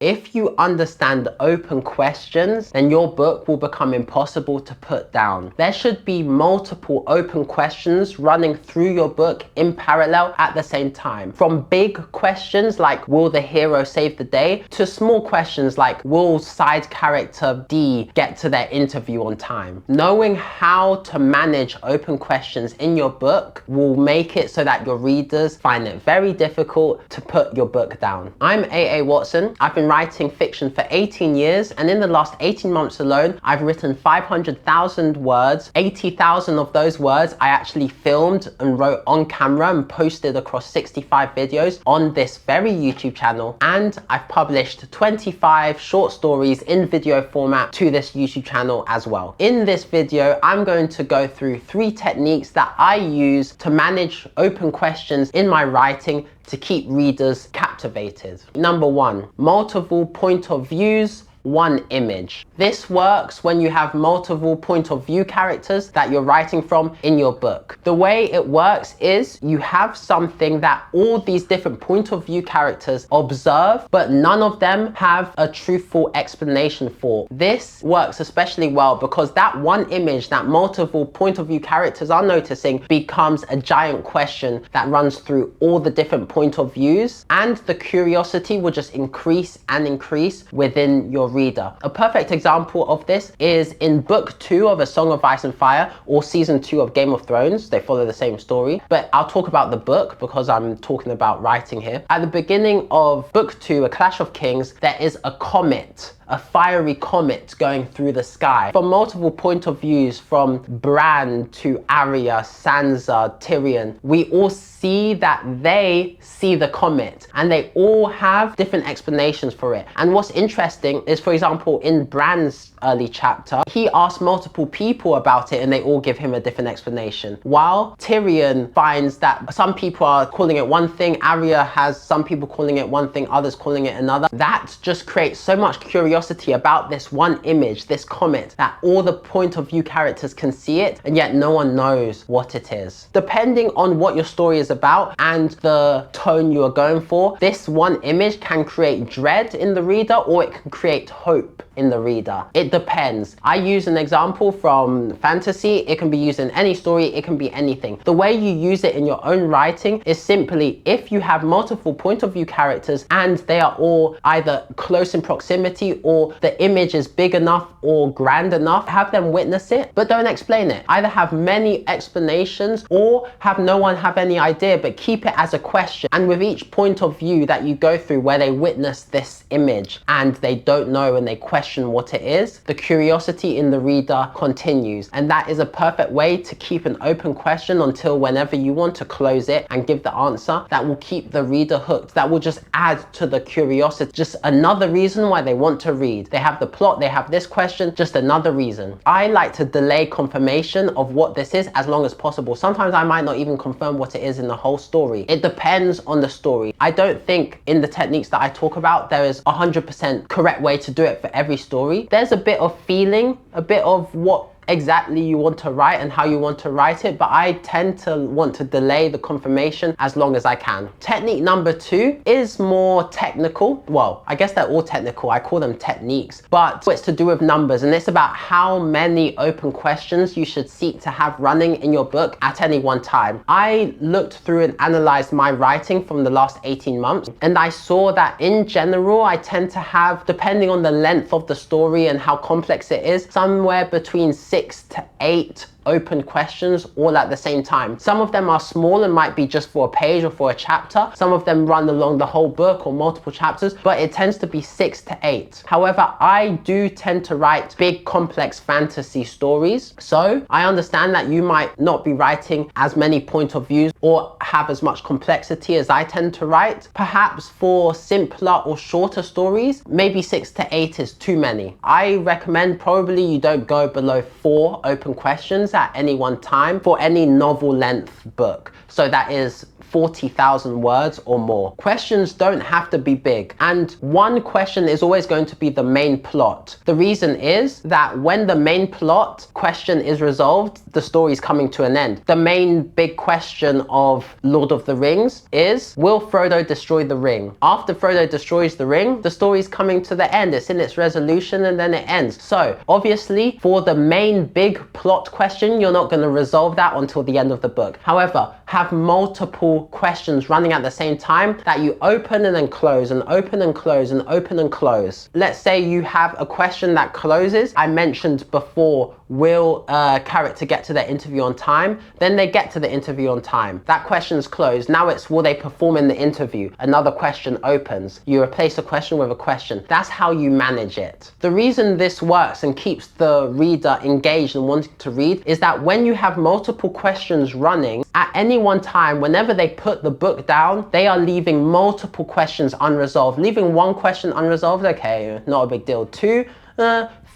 If you understand open questions, then your book will become impossible to put down. There should be multiple open questions running through your book in parallel at the same time. From big questions like, will the hero save the day, to small questions like, will side character D get to their interview on time? Knowing how to manage open questions in your book will make it so that your readers find it very difficult to put your book down. I'm AAWatson. I've been writing fiction for 18 years, and in the last 18 months alone, I've written 500,000 words. 80,000 of those words I actually filmed and wrote on camera and posted across 65 videos on this very YouTube channel. And I've published 25 short stories in video format to this YouTube channel as well. In this video, I'm going to go through 3 techniques that I use to manage open questions in my writing to keep readers captivated. Number 1, multiple point of views, one image. This works when you have multiple point of view characters that you're writing from in your book. The way it works is you have something that all these different point of view characters observe, but none of them have a truthful explanation for. This works especially well because that one image that multiple point of view characters are noticing becomes a giant question that runs through all the different point of views, and the curiosity will just increase and increase within your reader. A perfect example of this is in book 2 of A Song of Ice and Fire, or season 2 of Game of Thrones. They follow the same story, but I'll talk about the book because I'm talking about writing here. At the beginning of book 2, A Clash of Kings, there is a comet, a fiery comet going through the sky. From multiple point of views, from Bran to Arya, Sansa, Tyrion, we all see that they see the comet and they all have different explanations for it. And what's interesting is, for example, in Bran's early chapter, he asks multiple people about it and they all give him a different explanation. While Tyrion finds that some people are calling it one thing, Arya has some people calling it one thing, others calling it another. That just creates so much curiosity about this one image, this comet, that all the point of view characters can see it and yet no one knows what it is. Depending on what your story is about and the tone you are going for, this one image can create dread in the reader or it can create hope in the reader. It depends. I use an example from fantasy. It can be used in any story. It can be anything. The way you use it in your own writing is simply if you have multiple point of view characters and they are all either close in proximity or the image is big enough or grand enough, have them witness it, but don't explain it. Either have many explanations or have no one have any idea, but keep it as a question. And with each point of view that you go through where they witness this image and they don't know and they question what it is, the curiosity in the reader continues. And that is a perfect way to keep an open question until whenever you want to close it and give the answer. That will keep the reader hooked. That will just add to the curiosity. Just another reason why they want to read. They have the plot, they have this question, just another reason. I like to delay confirmation of what this is as long as possible. Sometimes I might not even confirm what it is in the whole story. It depends on the story. I don't think in the techniques that I talk about there is 100% correct way to do it for every story. There's a bit of feeling, a bit of what exactly you want to write and how you want to write it, but I tend to want to delay the confirmation as long as I can. Technique number 2 is more technical. Well, I guess they're all technical. I call them techniques, but it's to do with numbers, and it's about how many open questions you should seek to have running in your book at any one time. I looked through and analyzed my writing from the last 18 months, and I saw that in general, I tend to have, depending on the length of the story and how complex it is, somewhere between 6 to 8 open questions all at the same time. Some of them are small and might be just for a page or for a chapter. Some of them run along the whole book or multiple chapters, but it tends to be 6 to 8. However, I do tend to write big, complex fantasy stories. So I understand that you might not be writing as many point of views or have as much complexity as I tend to write. Perhaps for simpler or shorter stories, maybe 6 to 8 is too many. I recommend probably you don't go below 4 open questions at any one time for any novel length book. So that is 40,000 words or more. Questions don't have to be big, and one question is always going to be the main plot. The reason is that when the main plot question is resolved, the story is coming to an end. The main big question of Lord of the Rings is, will Frodo destroy the ring? After Frodo destroys the ring, the story is coming to the end. It's in its resolution and then it ends. So obviously for the main big plot question, you're not going to resolve that until the end of the book. However, have multiple questions running at the same time that you open and then close and open and close and open and close. Let's say you have a question that closes. I mentioned before, will a character get to their interview on time? Then they get to the interview on time. That question's closed. Now it's, will they perform in the interview? Another question opens. You replace a question with a question. That's how you manage it. The reason this works and keeps the reader engaged and wanting to read is that when you have multiple questions running at any one time, whenever they put the book down, they are leaving multiple questions unresolved. Leaving one question unresolved, okay, not a big deal. 2,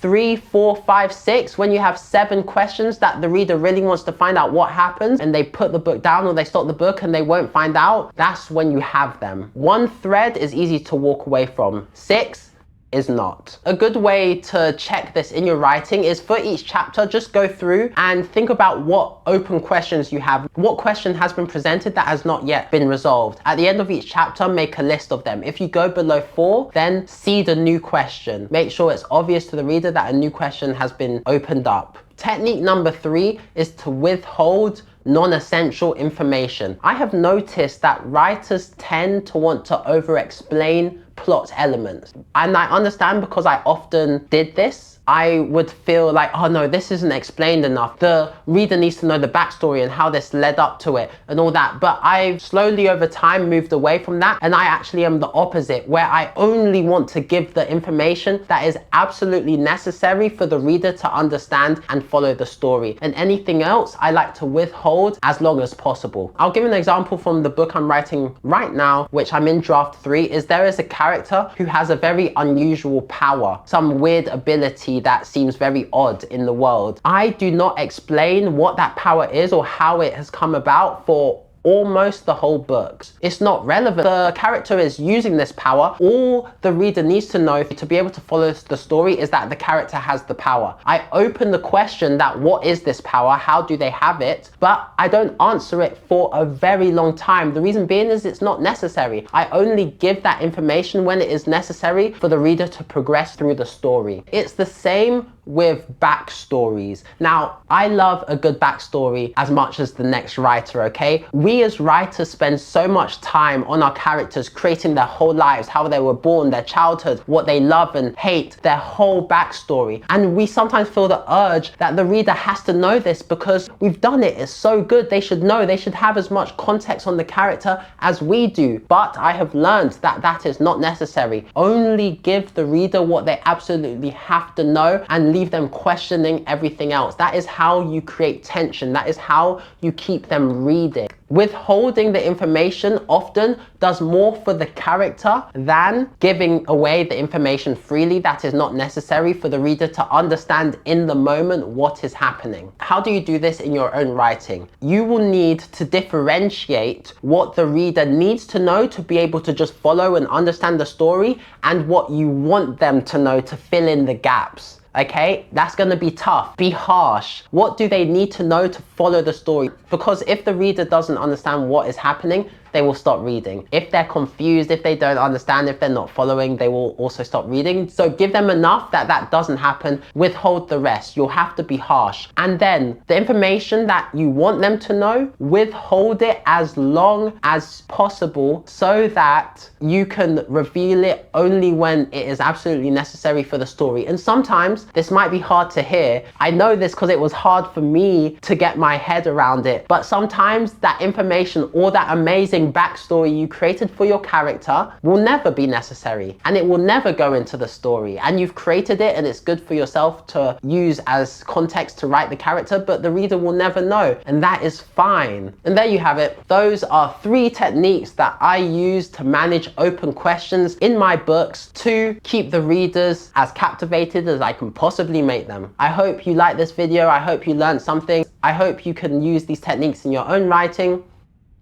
3, 4, 5, 6, when you have 7 questions that the reader really wants to find out what happens and they put the book down or they stop the book and they won't find out, that's when you have them. 1 thread is easy to walk away from. 6 is not. A good way to check this in your writing is for each chapter, just go through and think about what open questions you have. What question has been presented that has not yet been resolved? At the end of each chapter, make a list of them. If you go below 4, then see the new question. Make sure it's obvious to the reader that a new question has been opened up. Technique number 3 is to withhold non-essential information. I have noticed that writers tend to want to over-explain plot elements. And I understand because I often did this. I would feel like, oh no, this isn't explained enough. The reader needs to know the backstory and how this led up to it and all that. But I've slowly over time moved away from that. And I actually am the opposite, where I only want to give the information that is absolutely necessary for the reader to understand and follow the story. And anything else, I like to withhold as long as possible. I'll give an example from the book I'm writing right now, which I'm in draft 3, is there is a character who has a very unusual power, some weird ability that seems very odd in the world. I do not explain what that power is or how it has come about for almost the whole books. It's not relevant. The character is using this power. All the reader needs to know to be able to follow the story is that the character has the power. I open the question that what is this power? How do they have it? But I don't answer it for a very long time. The reason being is it's not necessary. I only give that information when it is necessary for the reader to progress through the story. It's the same with backstories. Now, I love a good backstory as much as the next writer, okay? We as writers spend so much time on our characters, creating their whole lives, how they were born, their childhood, what they love and hate, their whole backstory. And we sometimes feel the urge that the reader has to know this because we've done it. It's so good. They should know. They should have as much context on the character as we do. But I have learned that that is not necessary. Only give the reader what they absolutely have to know and leave them questioning everything else. That is how you create tension. That is how you keep them reading. Withholding the information often does more for the character than giving away the information freely that is not necessary for the reader to understand in the moment what is happening. How do you do this in your own writing? You will need to differentiate what the reader needs to know to be able to just follow and understand the story and what you want them to know to fill in the gaps. Okay, that's going to be tough. Be harsh. What do they need to know to follow the story? Because if the reader doesn't understand what is happening, they will stop reading. If they're confused, if they don't understand, if they're not following, they will also stop reading. So give them enough that that doesn't happen. Withhold the rest. You'll have to be harsh. And then the information that you want them to know, withhold it as long as possible so that you can reveal it only when it is absolutely necessary for the story. And sometimes this might be hard to hear. I know this because it was hard for me to get my head around it. But sometimes that information or that amazing interesting backstory you created for your character will never be necessary, and it will never go into the story. And you've created it and it's good for yourself to use as context to write the character, but the reader will never know, and that is fine. And there you have it. Those are 3 techniques that I use to manage open questions in my books to keep the readers as captivated as I can possibly make them. I hope you liked this video. I hope you learned something. I hope you can use these techniques in your own writing.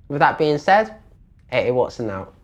With that being said, AAWatson out.